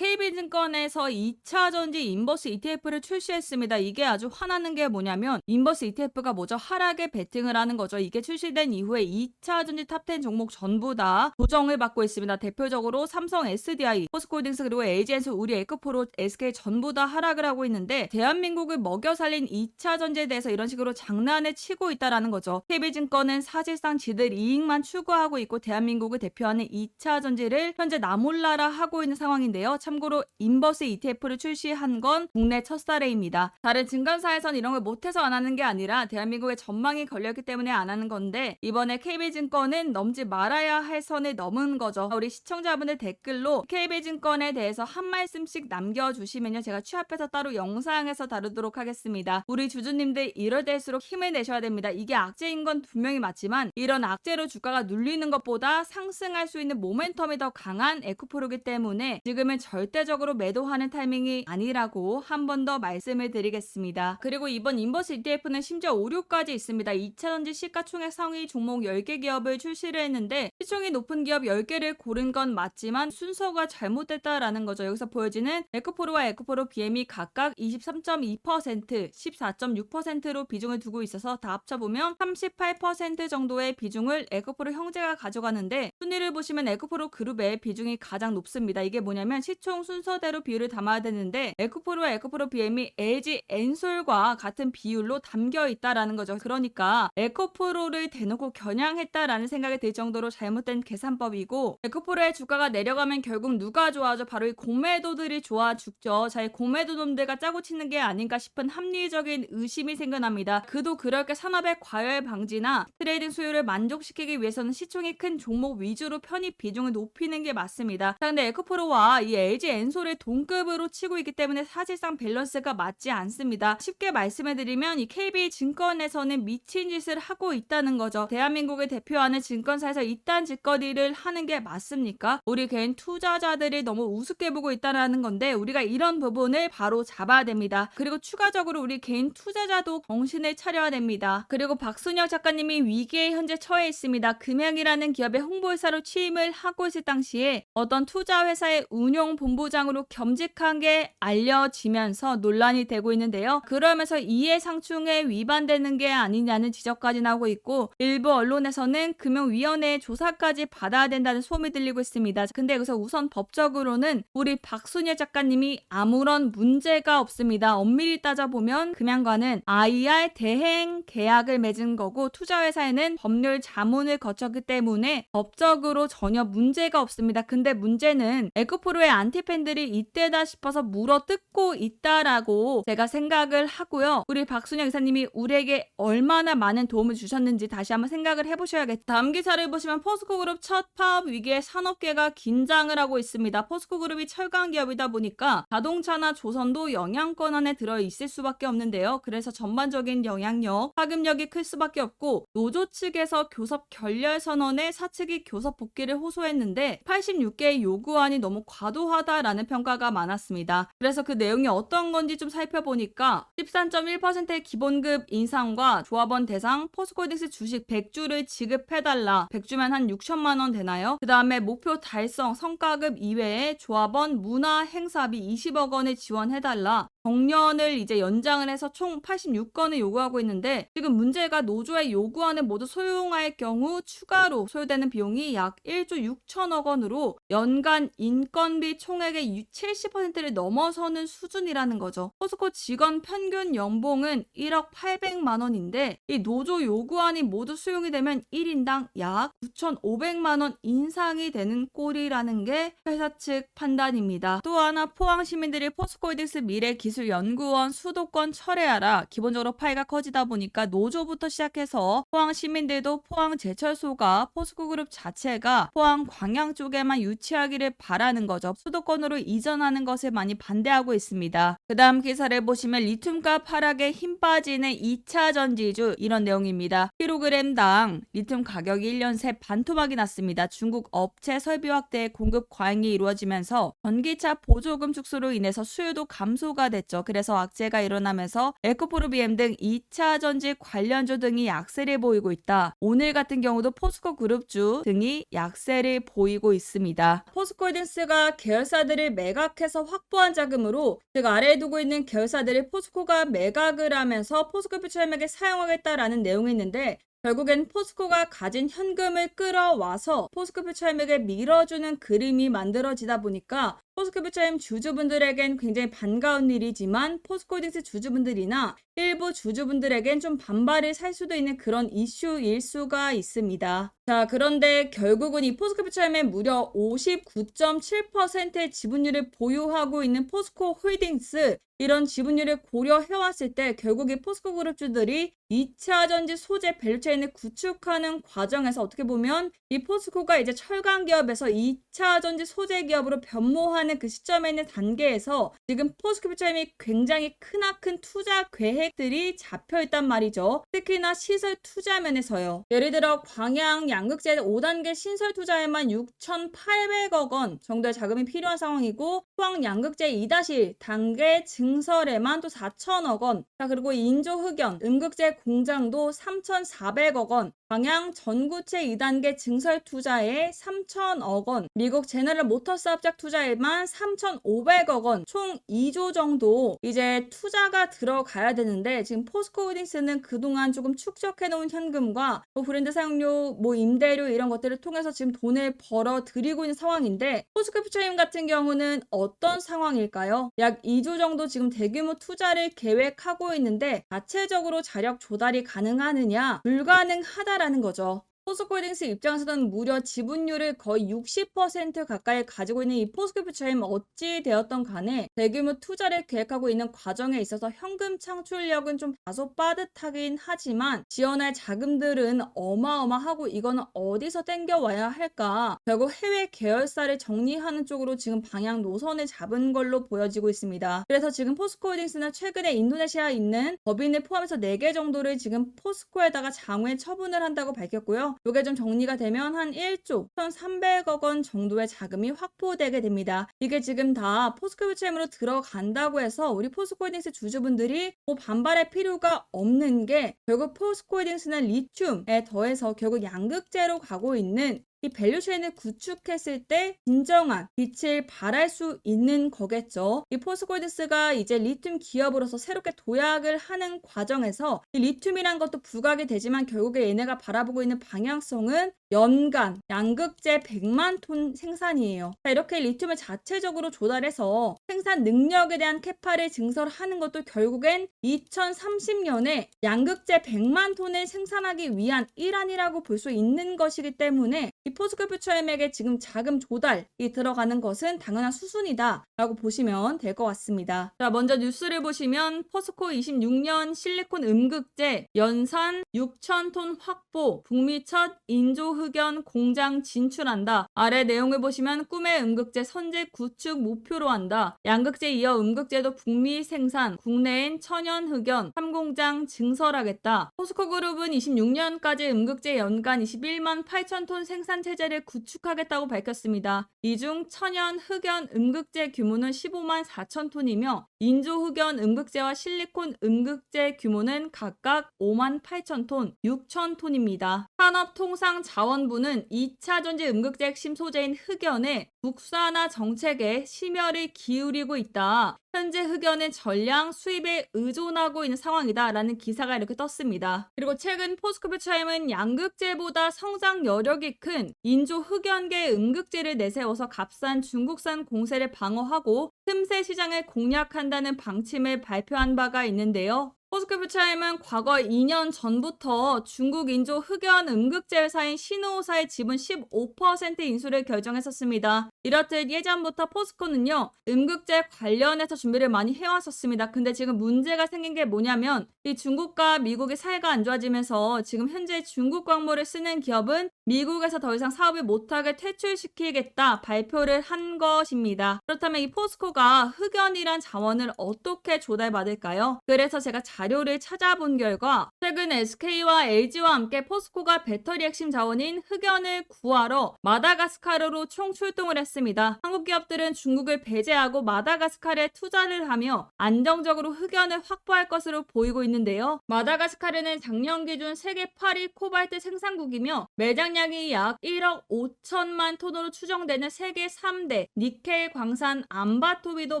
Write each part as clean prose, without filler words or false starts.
KB증권에서 2차전지 인버스 ETF를 출시했습니다. 이게 아주 화나는 게 뭐냐면 인버스 ETF가 뭐죠? 하락에 베팅을 하는 거죠. 이게 출시된 이후에 2차전지 탑10 종목 전부 다 조정을 받고 있습니다. 대표적으로 삼성 SDI, 포스코홀딩스 그리고 LG엔솔, 우리 에코프로, SK 전부 다 하락을 하고 있는데 대한민국을 먹여 살린 2차전지에 대해서 이런 식으로 장난을 치고 있다라는 거죠. KB증권은 사실상 지들 이익만 추구하고 있고 대한민국을 대표하는 2차전지를 현재 나몰라라 하고 있는 상황인데요. 참고로 인버스 ETF를 출시한 건 국내 첫 사례입니다. 다른 증권사에선 이런 걸 못해서 안 하는 게 아니라 대한민국의 전망이 걸렸기 때문에 안 하는 건데 이번에 KB증권은 넘지 말아야 할 선을 넘은 거죠. 우리 시청자분들 댓글로 KB증권에 대해서 한 말씀씩 남겨주시면요. 제가 취합해서 따로 영상에서 다루도록 하겠습니다. 우리 주주님들 이럴 때일수록 힘을 내셔야 됩니다. 이게 악재인 건 분명히 맞지만 이런 악재로 주가가 눌리는 것보다 상승할 수 있는 모멘텀이 더 강한 에코프로기 때문에 지금은 절대적으로 매도하는 타이밍이 아니라고 한 번 더 말씀을 드리겠습니다. 그리고 이번 인버스 ETF는 심지어 오류까지 있습니다. 2차전지 시가총액 상위 종목 10개 기업을 출시를 했는데 시총이 높은 기업 10개를 고른 건 맞지만 순서가 잘못됐다라는 거죠. 여기서 보여지는 에코프로와 에코프로 BM이 각각 23.2%, 14.6%로 비중을 두고 있어서 다 합쳐보면 38% 정도의 비중을 에코프로 형제가 가져가는데 순위를 보시면 에코프로 그룹의 비중이 가장 높습니다. 이게 뭐냐면 시총 순서대로 비율을 담아야 되는데 에코프로와 에코프로 BM이 LG엔솔과 같은 비율로 담겨 있다라는 거죠. 그러니까 에코프로를 대놓고 겨냥했다라는 생각이 들 정도로 잘못된 계산법이고 에코프로의 주가가 내려가면 결국 누가 좋아하죠? 바로 이 공매도들이 좋아 죽죠. 자, 이 공매도놈들과 짜고 치는 게 아닌가 싶은 합리적인 의심이 생겨납니다. 그도 그럴 게 산업의 과열 방지나 트레이딩 수요를 만족시키기 위해서는 시총이 큰 종목 위주로 편입 비중을 높이는 게 맞습니다. 자, 근데 에코프로와 이 LG엔솔을 동급으로 치고 있기 때문에 사실상 밸런스가 맞지 않습니다. 쉽게 말씀을 드리면 이 KB증권에서는 미친 짓을 하고 있다는 거죠. 대한민국을 대표하는 증권사에서 이딴 짓거리를 하는 게 맞습니까? 우리 개인 투자자들이 너무 우습게 보고 있다는 건데 우리가 이런 부분을 바로 잡아야 됩니다. 그리고 추가적으로 우리 개인 투자자도 정신을 차려야 됩니다. 그리고 박순혁 작가님이 위기에 현재 처해 있습니다. 금양이라는 기업의 홍보회사로 취임을 하고 있을 당시에 어떤 투자회사의 운용본부장으로 겸직한 게 알려지면서 논란이 되고 있는데요. 그러면서 이해상충에 위반되는 게 아니냐는 지적까지 나오고 있고 일부 언론에서는 금융위원회의 조사까지 받아야 된다는 소문이 들리고 있습니다. 근데 여기서 우선 법적으로는 우리 박순혁 작가님이 아무런 문제가 없습니다. 엄밀히 따져보면 금양과는 IR 대행 계약을 맺은 거고 투자회사에는 법률 자문을 거쳤기 때문에 법적으로 전혀 문제가 없습니다. 근데 문제는 에코프로의 안티팬들이 이때다 싶어서 물어뜯고 있다라고 제가 생각을 하고요. 우리 박순영 이사님이 우리에게 얼마나 많은 도움을 주셨는지 다시 한번 생각을 해보셔야겠다. 다음 기사를 보시면 포스코그룹 첫 파업 위기에 산업계가 긴장을 하고 있습니다. 포스코그룹이 철강 기업이다 보니까 자동차나 조선도 영향권 안에 들어있을 수밖에 없는데요. 그래서 전반적인 영향력, 파급력이 클 수밖에 없고 노조 측에서 교섭 결렬 선언에 사측이 교섭 복귀를 호소했는데 86개의 요구안이 너무 과도하다라는 평가가 많았습니다. 그래서 그 내용이 어떤 건지 좀 살펴보니까 13.1%의 기본급 인상과 조합원 대상 포스코홀딩스 주식 100주를 지급해달라. 100주면 한 6천만 원 되나요? 그 다음에 목표 달성 성과급 이외에 조합원 문화 행사비 20억 원을 지원해달라. 정년을 이제 연장을 해서 총 86건을 요구하고 있는데 지금 문제가 노조의 요구안을 모두 소용할 경우 추가로 소요되는 비용이 약 1조 6천억 원으로 연간 인건비 총액의 70%를 넘어서는 수준이라는 거죠. 포스코 직원 평균 연봉은 1억 800만 원인데 이 노조 요구안이 모두 수용이 되면 1인당 약 9,500만 원 인상이 되는 꼴이라는 게 회사 측 판단입니다. 또 하나 포항 시민들이 포스코홀딩스 미래기술연구원 수도권 철회하라. 기본적으로 파이가 커지다 보니까 노조부터 시작해서 포항 시민들도 포항 제철소가 포스코그룹 자체가 포항 광양 쪽에만 유치하기를 바라는 거죠. 수도권으로 이전하는 것을 많이 반대하고 있습니다. 그 다음 기사를 보시면 리튬값 하락에 힘 빠지는 2차 전지주 이런 내용입니다. 킬로그램당 리튬 가격이 1년 새 반토막이 났습니다. 중국 업체 설비 확대에 공급 과잉이 이루어지면서 전기차 보조금 축소로 인해서 수요도 감소가 했죠. 그래서 악재가 일어나면서 에코프로비엠 등 2차 전지 관련주 등이 약세를 보이고 있다. 오늘 같은 경우도 포스코 그룹주 등이 약세를 보이고 있습니다. 포스코홀딩스가 계열사들을 매각해서 확보한 자금으로 즉 아래에 두고 있는 계열사들을 포스코가 매각을 하면서 포스코퓨처엠에게 사용하겠다라는 내용이 있는데 결국엔 포스코가 가진 현금을 끌어와서 포스코퓨처엠에게 밀어주는 그림이 만들어지다 보니까 포스코퓨처엠 주주분들에겐 굉장히 반가운 일이지만 포스코홀딩스 주주분들이나 일부 주주분들에겐 좀 반발을 살 수도 있는 그런 이슈일 수가 있습니다. 자, 그런데 결국은 이 포스코퓨처엠의 무려 59.7%의 지분율을 보유하고 있는 포스코홀딩스 이런 지분율을 고려해왔을 때 결국 이 포스코 그룹주들이 2차 전지 소재 밸류체인을 구축하는 과정에서 어떻게 보면 이 포스코가 이제 철강 기업에서 2차 전지 소재 기업으로 변모하는 그 시점에 있는 단계에서 지금 포스코퓨처엠이 굉장히 크나큰 투자 계획들이 잡혀 있단 말이죠. 특히나 시설 투자 면에서요. 예를 들어 광양 양극재 5단계 신설 투자에만 6,800억 원 정도의 자금이 필요한 상황이고 포항 양극재 2-단계 증설에만 또 4천억 원. 자, 그리고 인조 흑연 음극재 공장도 3,400억 원. 광양 전구체 2단계 증설 투자에 3천억 원. 미국 제너럴 모터스 합작 투자에만 3,500억 원. 총 2조 정도 이제 투자가 들어가야 되는데 지금 포스코홀딩스는 그동안 조금 축적해 놓은 현금과 뭐 브랜드 사용료, 뭐 임대료 이런 것들을 통해서 지금 돈을 벌어 들이고 있는 상황인데 포스코퓨처엠 같은 경우는 어떤 상황일까요? 약 2조 정도 지금 대규모 투자를 계획하고 있는데 자체적으로 자력 조달이 가능하느냐? 불가능하다라는 거죠. 포스코홀딩스 입장에서는 무려 지분율을 거의 60% 가까이 가지고 있는 이 포스코퓨처엠 어찌 되었던 간에 대규모 투자를 계획하고 있는 과정에 있어서 현금 창출력은 좀 다소 빠듯하긴 하지만 지원할 자금들은 어마어마하고 이거는 어디서 땡겨와야 할까? 결국 해외 계열사를 정리하는 쪽으로 지금 방향 노선을 잡은 걸로 보여지고 있습니다. 그래서 지금 포스코홀딩스는 최근에 인도네시아에 있는 법인을 포함해서 4개 정도를 지금 포스코에다가 장외 처분을 한다고 밝혔고요. 이게 좀 정리가 되면 한 1조 1,300억 원 정도의 자금이 확보되게 됩니다. 이게 지금 다 포스코퓨처엠으로 들어간다고 해서 우리 포스코홀딩스 주주분들이 뭐 반발할 필요가 없는 게 결국 포스코홀딩스는 리튬에 더해서 결국 양극재로 가고 있는 이 밸류체인을 구축했을 때 진정한 빛을 발할 수 있는 거겠죠. 이 포스코홀딩스가 이제 리튬 기업으로서 새롭게 도약을 하는 과정에서 이 리튬이란 것도 부각이 되지만 결국에 얘네가 바라보고 있는 방향성은 연간 양극재 100만 톤 생산이에요. 자, 이렇게 리튬을 자체적으로 조달해서 생산 능력에 대한 캐파를 증설하는 것도 결국엔 2030년에 양극재 100만 톤을 생산하기 위한 일환이라고 볼 수 있는 것이기 때문에 이 포스코퓨처엠에게 지금 자금 조달이 들어가는 것은 당연한 수순이다 라고 보시면 될 것 같습니다. 자, 먼저 뉴스를 보시면 포스코 26년 실리콘 음극재 연산 6,000톤 확보 북미 첫 인조 흑연 공장 진출한다. 아래 내용을 보시면 꿈의 음극재 선제 구축 목표로 한다. 양극재 이어 음극재도 북미 생산, 국내엔 천연 흑연 3공장 증설하겠다. 포스코그룹은 26년까지 음극재 연간 21만 8천 톤 생산 체제를 구축하겠다고 밝혔습니다. 이 중 천연 흑연 음극재 규모는 15만 4천 톤이며 인조 흑연 음극재와 실리콘 음극재 규모는 각각 5만 8천 톤, 6천 톤입니다. 산업통상자원부는 2차 전지 음극재 핵심 소재인 흑연의 국산화 정책에 심혈을 기울이고 있다. 현재 흑연의 전량 수입에 의존하고 있는 상황이다라는 기사가 이렇게 떴습니다. 그리고 최근 포스코퓨처엠은 양극재보다 성장 여력이 큰 인조 흑연계 음극재를 내세워서 값싼 중국산 공세를 방어하고 틈새 시장을 공략한다는 방침을 발표한 바가 있는데요. 포스코퓨처엠은 과거 2년 전부터 중국 인조 흑연 음극재 회사인 신호사의 지분 15% 인수를 결정했었습니다. 이렇듯 예전부터 포스코는요, 음극재 관련해서 준비를 많이 해왔었습니다. 근데 지금 문제가 생긴 게 뭐냐면 이 중국과 미국의 사이가 안 좋아지면서 지금 현재 중국 광물을 쓰는 기업은 미국에서 더 이상 사업을 못하게 퇴출시키겠다 발표를 한 것입니다. 그렇다면 이 포스코가 흑연이란 자원을 어떻게 조달받을까요? 그래서 제가 자료를 찾아본 결과 최근 SK와 LG와 함께 포스코가 배터리 핵심 자원인 흑연을 구하러 마다가스카르로 총 출동을 했습니다. 한국 기업들은 중국을 배제하고 마다가스카르에 투자를 하며 안정적으로 흑연을 확보할 것으로 보이고 있는데요. 마다가스카르는 작년 기준 세계 8위 코발트 생산국이며 매장량이 약 1억 5천만 톤으로 추정되는 세계 3대 니켈 광산 암바토비도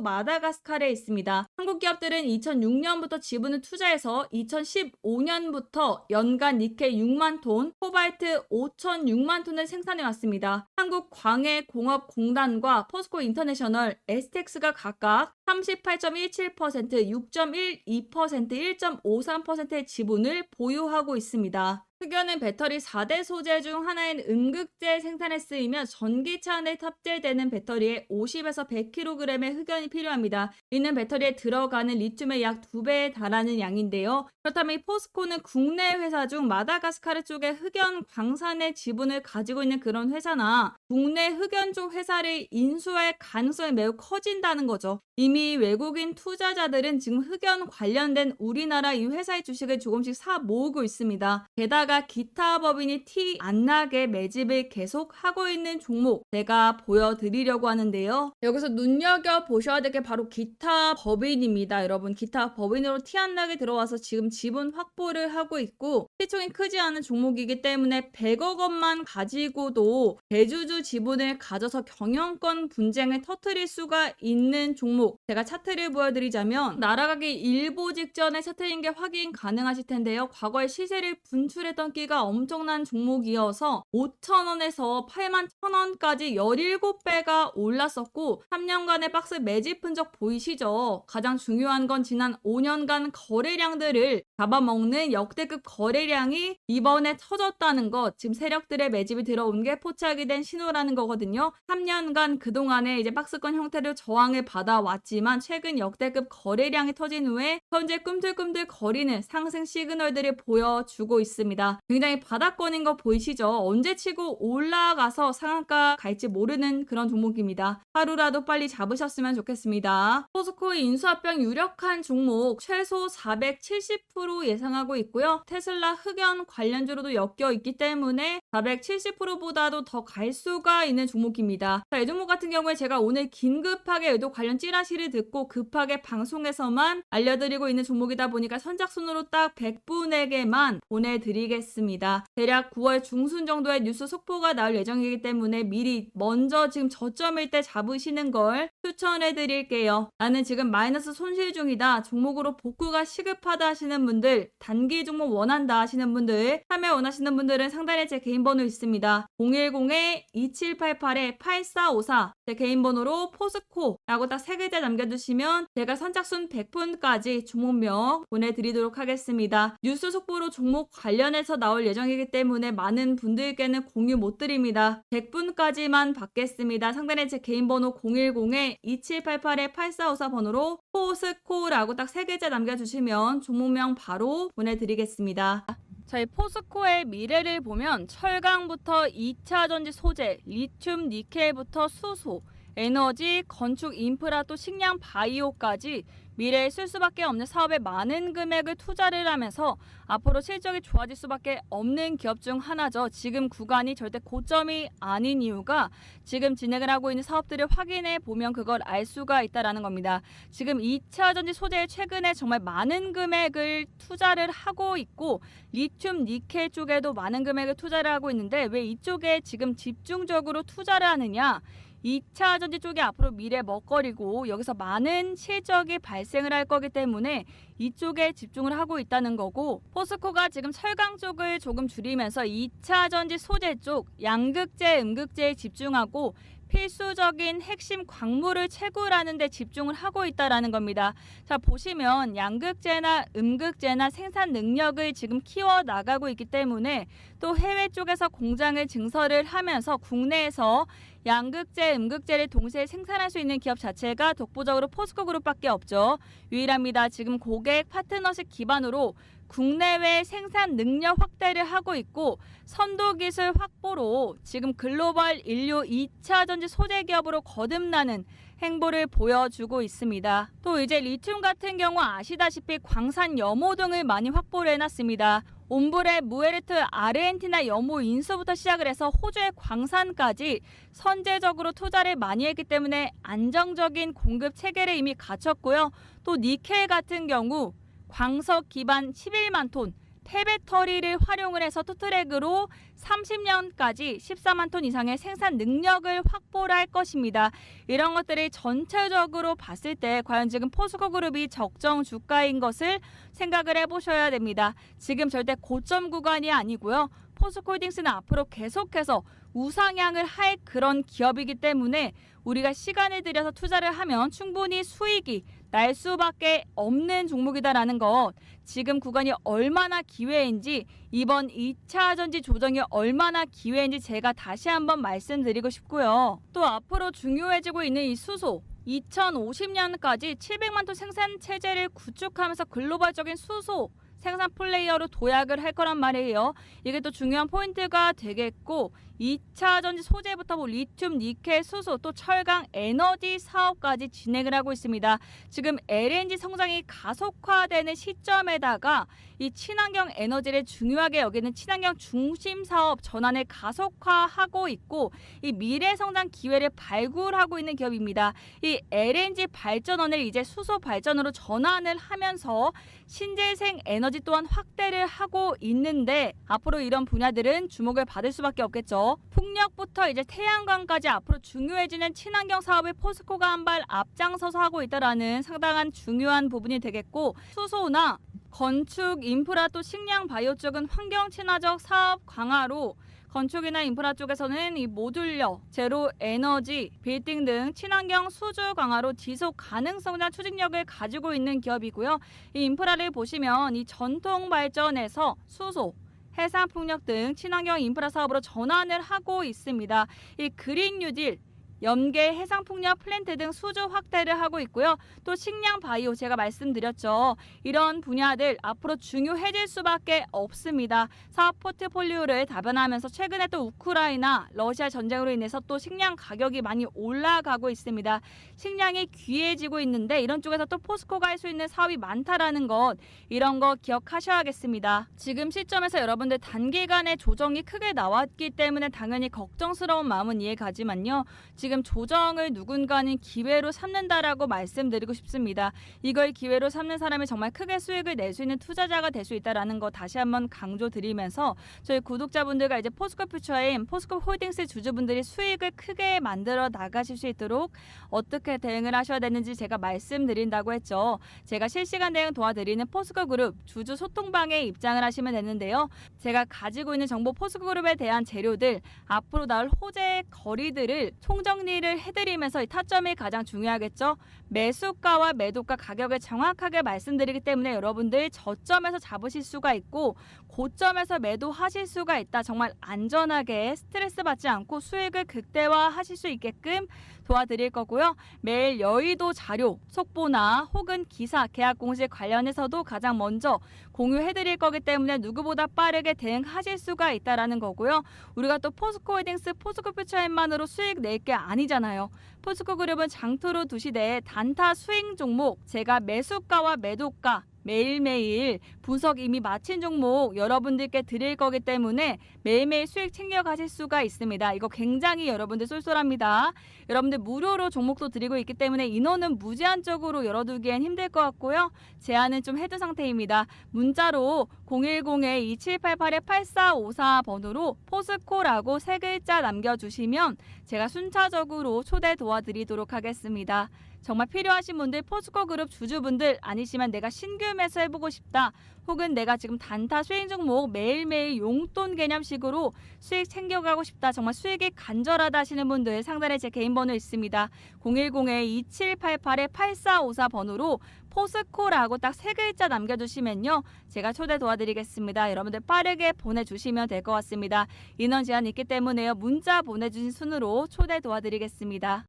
마다가스카르에 있습니다. 한국 기업들은 2006년부터 지분을 투자해서 2015년부터 연간 니켈 6만 톤, 코발트 5,006만 톤을 생산해 왔습니다. 한국광해공업공단과 포스코 인터내셔널, 에스텍스가 각각 38.17%, 6.12%, 1.53%의 지분을 보유하고 있습니다. 흑연은 배터리 4대 소재 중 하나인 음극재 생산에 쓰이며 전기차 안에 탑재되는 배터리에 50에서 100kg의 흑연이 필요합니다. 이는 배터리에 들어가는 리튬의 약 2배에 달하는 양인데요. 그렇다면 이 포스코는 국내 회사 중 마다가스카르 쪽에 흑연 광산의 지분을 가지고 있는 그런 회사나 국내 흑연 쪽 회사를 인수할 가능성이 매우 커진다는 거죠. 이미 외국인 투자자들은 지금 흑연 관련된 우리나라 이 회사의 주식을 조금씩 사 모으고 있습니다. 게다가 기타 법인이 티 안 나게 매집을 계속 하고 있는 종목 제가 보여드리려고 하는데요. 여기서 눈여겨보셔야 될 게 바로 기타 법인입니다. 여러분, 기타 법인으로 티 안 나게 들어와서 지금 지분 확보를 하고 있고 시총이 크지 않은 종목이기 때문에 100억 원만 가지고도 대주주 지분을 가져서 경영권 분쟁을 터뜨릴 수가 있는 종목, 제가 차트를 보여드리자면 날아가기 일보 직전에 차트인 게 확인 가능하실 텐데요. 과거에 시세를 분출했던 끼가 엄청난 종목이어서 5,000원에서 81,000원까지 17배가 올랐었고 3년간의 박스 매집 흔적 보이시죠? 가장 중요한 건 지난 5년간 거래량들을 잡아먹는 역대급 거래량이 이번에 터졌다는 것, 지금 세력들의 매집이 들어온 게 포착이 된 신호라는 거거든요. 3년간 그동안에 이제 박스권 형태로 저항을 받아왔지만 최근 역대급 거래량이 터진 후에 현재 꿈틀꿈틀 거리는 상승 시그널들을 보여주고 있습니다. 굉장히 바닥권인 거 보이시죠? 언제 치고 올라가서 상한가 갈지 모르는 그런 종목입니다. 하루라도 빨리 잡으셨으면 좋겠습니다. 포스코 인수합병 유력한 종목 최소 470% 예상하고 있고요. 테슬라 흑연 관련주로도 엮여 있기 때문에 470%보다도 더 갈 수가 있는 종목입니다. 자, 이 종목 같은 경우에 제가 오늘 긴급하게 의도 관련 찌라시를 듣고 급하게 방송에서만 알려드리고 있는 종목이다 보니까 선착순으로 딱 100분에게만 보내드리겠습니다. 대략 9월 중순 정도의 뉴스 속보가 나올 예정이기 때문에 미리 먼저 지금 저점일 때 잡으시는 걸 추천해드릴게요. 나는 지금 마이너스 손실 중이다, 종목으로 복구가 시급하다 하시는 분들, 단기 종목 원한다 하시는 분들, 참여 원하시는 분들은 상단에 제 개인 번호 있습니다. 010-2788-8454 제 개인 번호로 포스코라고 딱 3글자 남겨주시면 제가 선착순 100분까지 종목명 보내드리도록 하겠습니다. 뉴스 속보로 종목 관련해서 나올 예정이기 때문에 많은 분들께는 공유 못 드립니다. 100분까지만 받겠습니다. 상단에 제 개인 번호 010-2788-8454 번호로 포스코라고 딱 3글자 남겨주시면 종목명 바로 보내드리겠습니다. 자, 이 포스코의 미래를 보면 철강부터 2차 전지 소재, 리튬, 니켈부터 수소, 에너지, 건축, 인프라 또 식량, 바이오까지 미래에 쓸 수밖에 없는 사업에 많은 금액을 투자를 하면서 앞으로 실적이 좋아질 수밖에 없는 기업 중 하나죠. 지금 구간이 절대 고점이 아닌 이유가 지금 진행을 하고 있는 사업들을 확인해 보면 그걸 알 수가 있다는 겁니다. 지금 2차 전지 소재에 최근에 정말 많은 금액을 투자를 하고 있고 리튬, 니켈 쪽에도 많은 금액을 투자를 하고 있는데 왜 이쪽에 지금 집중적으로 투자를 하느냐? 2차 전지 쪽이 앞으로 미래 먹거리고 여기서 많은 실적이 발생을 할 거기 때문에 이쪽에 집중을 하고 있다는 거고, 포스코가 지금 철강 쪽을 조금 줄이면서 2차 전지 소재 쪽, 양극재, 음극재에 집중하고 필수적인 핵심 광물을 채굴하는 데 집중을 하고 있다는 겁니다. 자, 보시면 양극재나 음극재나 생산 능력을 지금 키워나가고 있기 때문에 또 해외 쪽에서 공장을 증설을 하면서 국내에서 양극재, 음극재를 동시에 생산할 수 있는 기업 자체가 독보적으로 포스코 그룹밖에 없죠. 유일합니다. 지금 고객 파트너십 기반으로 국내외 생산 능력 확대를 하고 있고 선도 기술 확보로 지금 글로벌 인류 2차 전지 소재 기업으로 거듭나는 행보를 보여주고 있습니다. 또 이제 리튬 같은 경우 아시다시피 광산 염호 등을 많이 확보를 해놨습니다. 옴브레, 무에르트, 아르헨티나 염호 인수부터 시작을 해서 호주의 광산까지 선제적으로 투자를 많이 했기 때문에 안정적인 공급 체계를 이미 갖췄고요. 또 니켈 같은 경우 광석 기반 11만 톤, 폐배터리를 활용을 해서 투트랙으로 30년까지 14만 톤 이상의 생산 능력을 확보를 할 것입니다. 이런 것들이 전체적으로 봤을 때 과연 지금 포스코 그룹이 적정 주가인 것을 생각을 해보셔야 됩니다. 지금 절대 고점 구간이 아니고요. 포스코홀딩스는 앞으로 계속해서 우상향을 할 그런 기업이기 때문에 우리가 시간을 들여서 투자를 하면 충분히 수익이 날 수밖에 없는 종목이다라는 것, 지금 구간이 얼마나 기회인지, 이번 2차 전지 조정이 얼마나 기회인지 제가 다시 한번 말씀드리고 싶고요. 또 앞으로 중요해지고 있는 이 수소, 2050년까지 700만 톤 생산 체제를 구축하면서 글로벌적인 수소 생산 플레이어로 도약을 할 거란 말이에요. 이게 또 중요한 포인트가 되겠고 2차 전지 소재부터 리튬, 니켈, 수소, 또 철강, 에너지 사업까지 진행을 하고 있습니다. 지금 LNG 성장이 가속화되는 시점에다가 이 친환경 에너지를 중요하게 여기는 친환경 중심 사업 전환을 가속화하고 있고 이 미래 성장 기회를 발굴하고 있는 기업입니다. 이 LNG 발전원을 이제 수소 발전으로 전환을 하면서 신재생 에너지 또한 확대를 하고 있는데 앞으로 이런 분야들은 주목을 받을 수밖에 없겠죠. 풍력부터 이제 태양광까지 앞으로 중요해지는 친환경 사업을 포스코가 한 발 앞장서서 하고 있다라는 상당한 중요한 부분이 되겠고 수소나 건축, 인프라 또 식량 바이오 쪽은 환경 친화적 사업 강화로 건축이나 인프라 쪽에서는 이 모듈러, 제로 에너지, 빌딩 등 친환경 수주 강화로 지속 가능성이나 추진력을 가지고 있는 기업이고요. 이 인프라를 보시면 이 전통 발전에서 수소, 해상 풍력 등 친환경 인프라 사업으로 전환을 하고 있습니다. 이 그린 뉴딜, 염계, 해상풍력 플랜트 등 수주 확대를 하고 있고요. 또 식량 바이오 제가 말씀드렸죠. 이런 분야들 앞으로 중요해질 수밖에 없습니다. 사업 포트폴리오를 다변화하면서 최근에 또 우크라이나, 러시아 전쟁으로 인해서 또 식량 가격이 많이 올라가고 있습니다. 식량이 귀해지고 있는데 이런 쪽에서 또 포스코가 할 수 있는 사업이 많다라는 것, 이런 거 기억하셔야겠습니다. 지금 시점에서 여러분들 단기간에 조정이 크게 나왔기 때문에 당연히 걱정스러운 마음은 이해가지만요. 지금 조정을 누군가는 기회로 삼는다라고 말씀드리고 싶습니다. 이걸 기회로 삼는 사람이 정말 크게 수익을 낼 수 있는 투자자가 될 수 있다는 거 다시 한번 강조드리면서 저희 구독자분들과 이제 포스코 퓨처인 포스코 홀딩스 주주분들이 수익을 크게 만들어 나가실 수 있도록 어떻게 대응을 하셔야 되는지 제가 말씀드린다고 했죠. 제가 실시간 대응 도와드리는 포스코 그룹 주주 소통방에 입장을 하시면 되는데요. 제가 가지고 있는 정보 포스코 그룹에 대한 재료들, 앞으로 나올 호재 거리들을 총정리를 해드리면서 이 타점이 가장 중요하겠죠. 매수가와 매도가 가격을 정확하게 말씀드리기 때문에 여러분들 저점에서 잡으실 수가 있고 고점에서 매도하실 수가 있다. 정말 안전하게 스트레스 받지 않고 수익을 극대화하실 수 있게끔 도와드릴 거고요. 매일 여의도 자료, 속보나 혹은 기사, 계약 공시 관련해서도 가장 먼저 공유해드릴 거기 때문에 누구보다 빠르게 대응하실 수가 있다라는 거고요. 우리가 또 포스코홀딩스, 포스코퓨처엠만으로 수익 낼 게 아니잖아요. 포스코 그룹은 장투로 두시되 단타 수익 종목, 제가 매수가와 매도가 매일매일 분석 이미 마친 종목 여러분들께 드릴 거기 때문에 매일매일 수익 챙겨가실 수가 있습니다. 이거 굉장히 여러분들 쏠쏠합니다. 여러분들 무료로 종목도 드리고 있기 때문에 인원은 무제한적으로 열어두기엔 힘들 것 같고요. 제한은 좀 해둔 상태입니다. 문자로 010-2788-8454번으로 포스코라고 세 글자 남겨주시면 제가 순차적으로 초대 도와드리도록 하겠습니다. 정말 필요하신 분들, 포스코 그룹 주주분들, 아니시면 내가 신규 매수해보고 싶다, 혹은 내가 지금 단타 스윙 종목 매일매일 용돈 개념식으로 수익 챙겨가고 싶다, 정말 수익이 간절하다 하시는 분들 상단에 제 개인 번호 있습니다. 010-2788-8454 번호로 포스코라고 딱 세 글자 남겨주시면요, 제가 초대 도와드리겠습니다. 여러분들 빠르게 보내주시면 될 것 같습니다. 인원 제한 있기 때문에요, 문자 보내주신 순으로 초대 도와드리겠습니다.